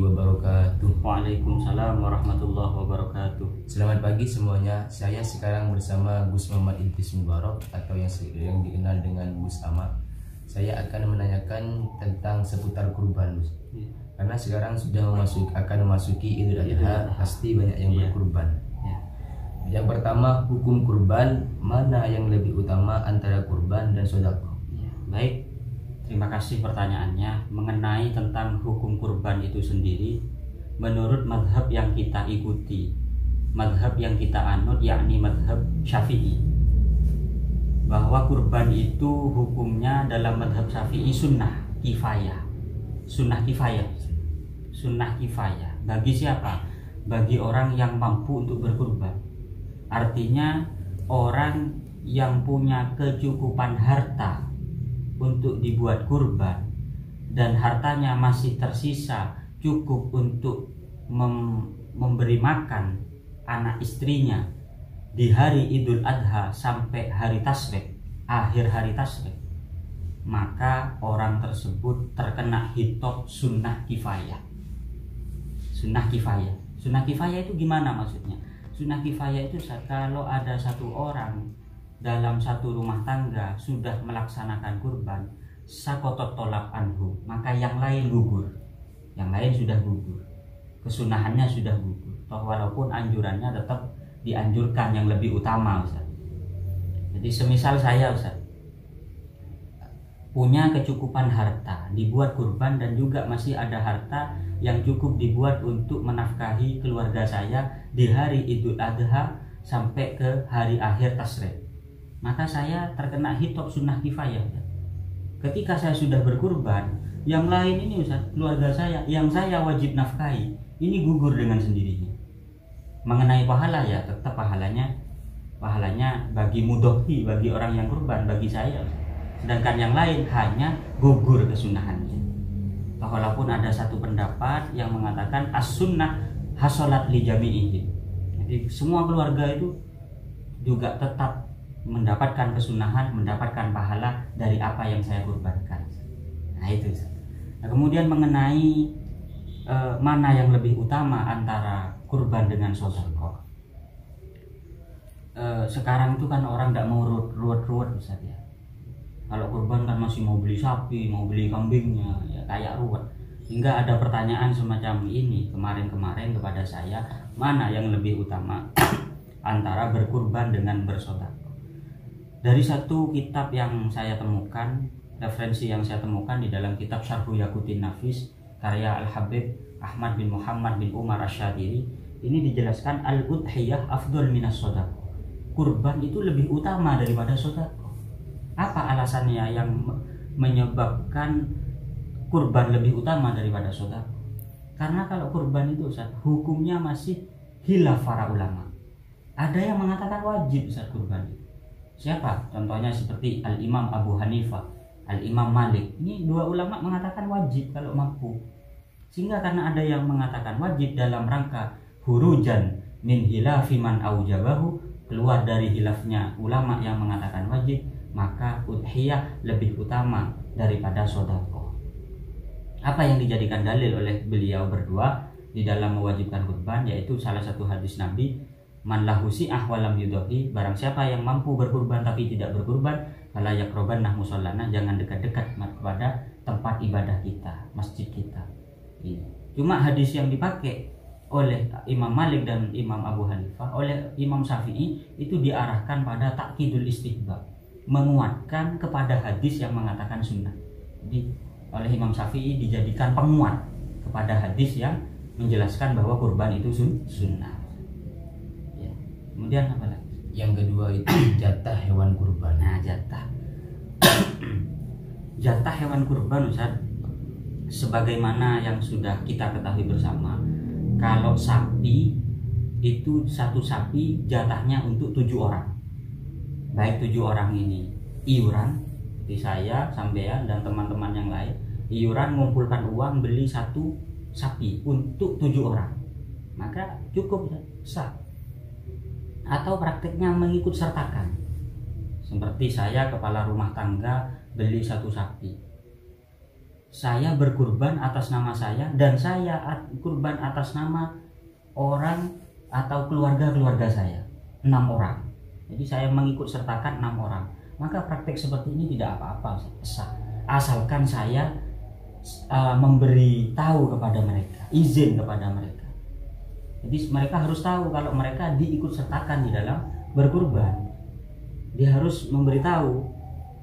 wabarakatuh. Waalaikumsalam warahmatullahi wabarakatuh. Selamat pagi semuanya. Saya sekarang bersama Gus Muhammad Idris Mubarak atau yang dikenal dengan Gus Ama. Saya akan menanyakan tentang seputar kurban, Gus. Karena sekarang sudah akan memasuki Idul Adha, pasti banyak yang berkurban. Yang pertama, hukum kurban, mana yang lebih utama antara kurban dan sedekah? Baik, terima kasih pertanyaannya. Mengenai tentang hukum kurban itu sendiri, menurut madhab yang kita ikuti, madhab yang kita anut, yakni madhab Syafi'i, bahwa kurban itu hukumnya dalam madhab Syafi'i sunnah kifayah. Sunnah kifayah. Sunnah kifayah. Bagi siapa? Bagi orang yang mampu untuk berkurban. Artinya orang yang punya kecukupan harta untuk dibuat kurban dan hartanya masih tersisa cukup untuk memberi makan anak istrinya di hari Idul Adha sampai hari Tasyrik, akhir hari Tasyrik, maka orang tersebut terkena hitop sunnah kifayah. Sunnah kifayah. Sunnah kifayah itu gimana maksudnya? Sunnah kifayah itu kalau ada satu orang dalam satu rumah tangga sudah melaksanakan kurban, sakotot tolak anhu, maka yang lain gugur. Yang lain sudah gugur. Kesunahannya sudah gugur. Walaupun anjurannya tetap dianjurkan yang lebih utama, Ustaz. Jadi semisal saya, Ustaz, punya kecukupan harta, dibuat kurban dan juga masih ada harta yang cukup dibuat untuk menafkahi keluarga saya di hari Idul Adha sampai ke hari akhir Tasyrik, maka saya terkena hitop sunnah kifayah. Ketika saya sudah berkurban, yang lain ini, Ustaz, keluarga saya yang saya wajib nafkahi, ini gugur dengan sendirinya. Mengenai pahala, ya tetap pahalanya bagi mudhohi, bagi orang yang kurban, bagi saya. Sedangkan yang lain hanya gugur kesunahannya. Walaupun ada satu pendapat yang mengatakan as-sunnah hasolat li jami'ihim. Jadi semua keluarga itu juga tetap mendapatkan kesunahan, mendapatkan pahala dari apa yang saya kurbankan. Nah itu. Nah, kemudian mengenai mana yang lebih utama antara kurban dengan sedekah. Sekarang itu kan orang tidak mau ruwet-ruwet, Ustaz, ya. Kalau kurban kan masih mau beli sapi, mau beli kambingnya, ya kayak ruwet. Hingga ada pertanyaan semacam ini kemarin kepada saya, mana yang lebih utama antara berkurban dengan bersedekah. Dari satu kitab yang saya temukan, referensi yang saya temukan di dalam kitab Syarhu Yaqutin Nafis karya Al-Habib Ahmad bin Muhammad bin Umar Asy-Syadili, ini dijelaskan al-udhiyah afdhal minas sedekah. Kurban itu lebih utama daripada sedekah. Apa alasannya yang menyebabkan kurban lebih utama daripada sedekah? Karena kalau kurban itu, Ustaz, hukumnya masih khilaf para ulama. Ada yang mengatakan wajib, Ustaz, kurban itu. Siapa? Contohnya seperti Al-Imam Abu Hanifah, Al-Imam Malik. Ini dua ulama mengatakan wajib kalau mampu. Sehingga karena ada yang mengatakan wajib dalam rangka hurujan min hilafi man aujabahu, keluar dari hilafnya ulama yang mengatakan wajib, maka udhiyah lebih utama daripada sedekah. Apa yang dijadikan dalil oleh beliau berdua di dalam mewajibkan kurban, yaitu salah satu hadis Nabi, man lahu si'ah wa lam yudhi, barang siapa yang mampu berkurban tapi tidak berkurban, fala yaqrabannah musallana, jangan dekat-dekat kepada tempat ibadah kita, masjid kita. Ini cuma hadis yang dipakai oleh Imam Malik dan Imam Abu Hanifah, oleh Imam Syafi'i itu diarahkan pada takkidul istihbab, menguatkan kepada hadis yang mengatakan sunnah. Jadi oleh Imam Syafi'i dijadikan penguat kepada hadis yang menjelaskan bahwa kurban itu sunnah. Ya. Kemudian apa lagi? Yang kedua itu jatah hewan kurban. Nah, jatah jatah hewan kurban, Ustaz, sebagaimana yang sudah kita ketahui bersama, kalau sapi itu satu sapi jatahnya untuk 7 orang. Baik 7 orang ini iuran, seperti saya, sampean dan teman-teman yang lain, iuran mengumpulkan uang beli satu sapi untuk 7 orang, maka cukup sah. Atau praktiknya mengikut sertakan, seperti saya kepala rumah tangga beli satu sapi, saya berkurban atas nama saya dan saya kurban atas nama orang atau keluarga saya, 6 orang. Jadi saya mengikut sertakan 6 orang. Maka praktek seperti ini tidak apa-apa, sah. Asalkan saya memberi tahu kepada mereka, izin kepada mereka. Jadi mereka harus tahu kalau mereka diikut sertakan di dalam berkurban. Dia harus memberitahu.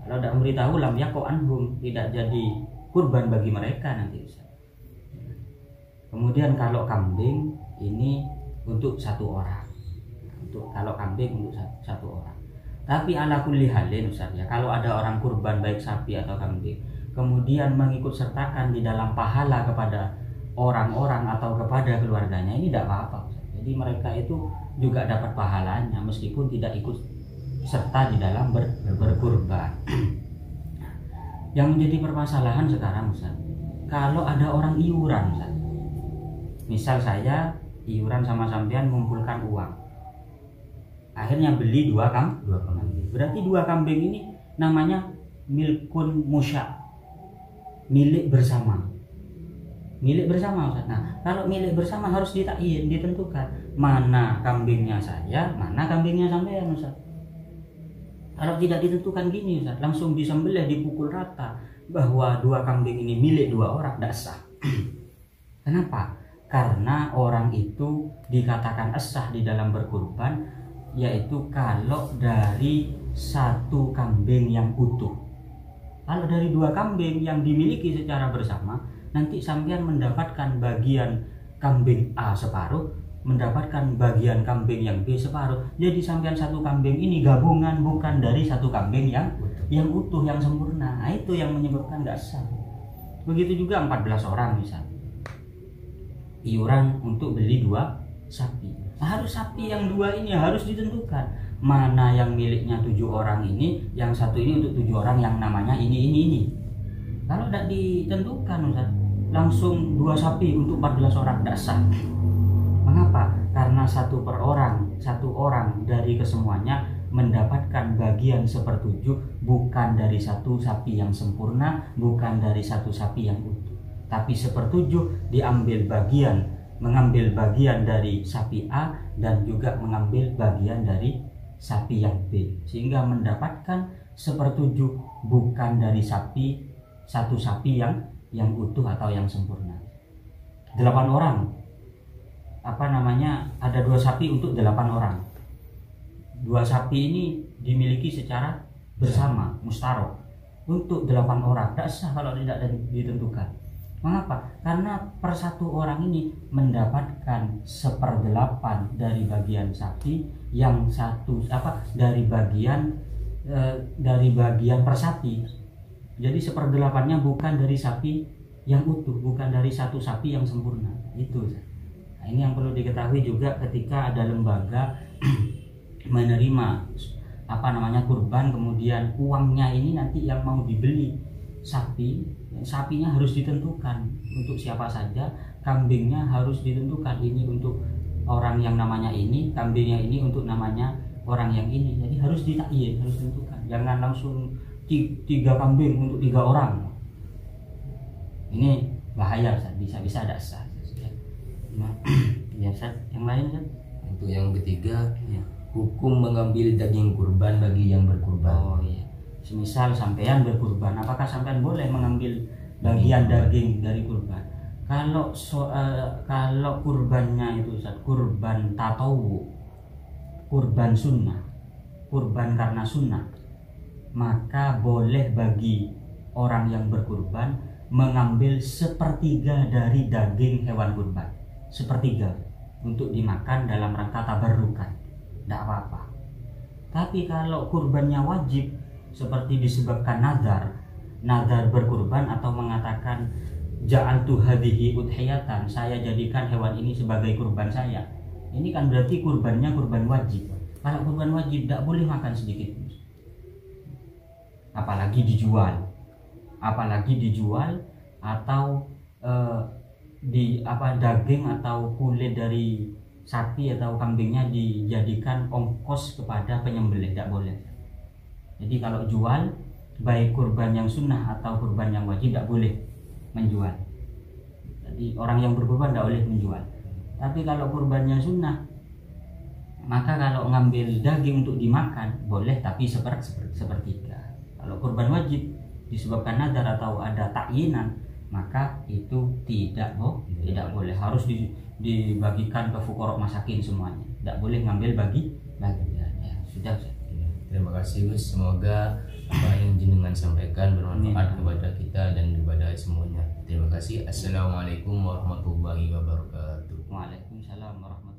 Kalau tidak memberitahu, lam yaqu anhum, tidak jadi kurban bagi mereka nanti. Kemudian kalau kambing ini untuk 1 orang. Kalau kambing untuk 1 orang. Tapi ala kulli halin Ustaz ya, kalau ada orang kurban baik sapi atau kambing, kemudian mengikut sertakan di dalam pahala kepada orang-orang atau kepada keluarganya, ini tidak apa-apa Ustaz. Jadi mereka itu juga dapat pahalanya meskipun tidak ikut serta di dalam berkurban. Yang menjadi permasalahan sekarang Ustaz, kalau ada orang iuran Ustaz. Misal saya iuran sama sampean mengumpulkan uang, akhirnya beli 2 kambing. Berarti 2 kambing ini namanya milkun musya, milik bersama. Milik bersama Ustaz. Nah, kalau milik bersama harus ditentukan mana kambingnya saya, mana kambingnya sampean Ustaz. Kalau tidak ditentukan gini Ustaz, langsung disembelih, dipukul rata bahwa 2 kambing ini milik 2 orang, tidak sah. Kenapa? Karena orang itu dikatakan sah di dalam berkurban, yaitu kalau dari 1 kambing yang utuh. Kalau dari 2 kambing yang dimiliki secara bersama, nanti sampean mendapatkan bagian kambing A separuh, mendapatkan bagian kambing yang B separuh. Jadi sampean 1 kambing ini gabungan, bukan dari 1 kambing yang utuh, yang sempurna. Nah, itu yang menyebabkan nggak sah. Begitu juga 14 orang misal, iuran untuk beli 2 sapi. Harus sapi yang 2 ini harus ditentukan mana yang miliknya 7 orang ini, yang 1 ini untuk 7 orang yang namanya ini. Kalau tidak ditentukan Ustaz, langsung 2 sapi untuk 14 orang, tidak sah. Mengapa? Karena 1 orang dari kesemuanya mendapatkan bagian 1/7, bukan dari 1 sapi yang sempurna, bukan dari 1 sapi yang utuh, tapi 1/7 mengambil bagian dari sapi A dan juga mengambil bagian dari sapi yang B, sehingga mendapatkan 1/7 bukan dari 1 sapi yang utuh atau yang sempurna. 8 orang, ada 2 sapi untuk 8 orang. 2 sapi ini dimiliki secara bersama, mustarok, untuk 8 orang. Tidak sah kalau tidak ditentukan. Mengapa? Karena per 1 orang ini mendapatkan 1/8 dari bagian sapi yang dari bagian per sapi. Jadi 1/8-nya bukan dari sapi yang utuh, bukan dari 1 sapi yang sempurna. Itu. Nah, ini yang perlu diketahui juga ketika ada lembaga menerima kurban, kemudian uangnya ini nanti yang mau dibeli sapinya harus ditentukan untuk siapa saja, kambingnya harus ditentukan ini untuk orang yang namanya ini, kambingnya ini untuk namanya orang yang ini. Jadi harus ditakyin, harus ditentukan. Jangan langsung 3 kambing untuk 3 orang. Ini bahaya Ustaz, bisa ada sah. Nah, ya Ustaz, yang lain Ustaz? Untuk yang ketiga, ya, hukum mengambil daging kurban bagi yang berkurban. Oh iya. Semisal sampean berkurban, apakah sampean boleh mengambil bagian daging dari kurban? Kalau kurbannya itu Ustaz, kurban tatawu, kurban sunnah, kurban karena sunnah, maka boleh bagi orang yang berkurban mengambil 1/3 dari daging hewan kurban, 1/3 untuk dimakan dalam rangka tabarrukan, tidak apa-apa. Tapi kalau kurbannya wajib, seperti disebabkan nazar berkurban, atau mengatakan ja'altu hadhihi udhiyatan, saya jadikan hewan ini sebagai kurban saya, ini kan berarti kurbannya kurban wajib. Kalau kurban wajib tidak boleh makan sedikit, apalagi dijual atau daging atau kulit dari sapi atau kambingnya dijadikan ongkos kepada penyembelih, tidak boleh. Jadi kalau jual, baik kurban yang sunnah atau kurban yang wajib, tidak boleh. menjual. Jadi orang yang berkurban tidak boleh menjual. Tapi kalau kurbannya sunnah, maka kalau ngambil daging untuk dimakan boleh, tapi sepertiga. Kalau kurban wajib disebabkan nadar atau ada takyinan, maka itu tidak boleh, harus dibagikan ke fuqara masakin semuanya. Tidak boleh ngambil bagian. Ya, sudah. Terima kasih Gus, semoga apa yang jenengan sampaikan bermanfaat kepada kita dan kepada semuanya. Terima kasih. Assalamualaikum warahmatullahi wabarakatuh. Waalaikumsalam warahmatullahi wabarakatuh.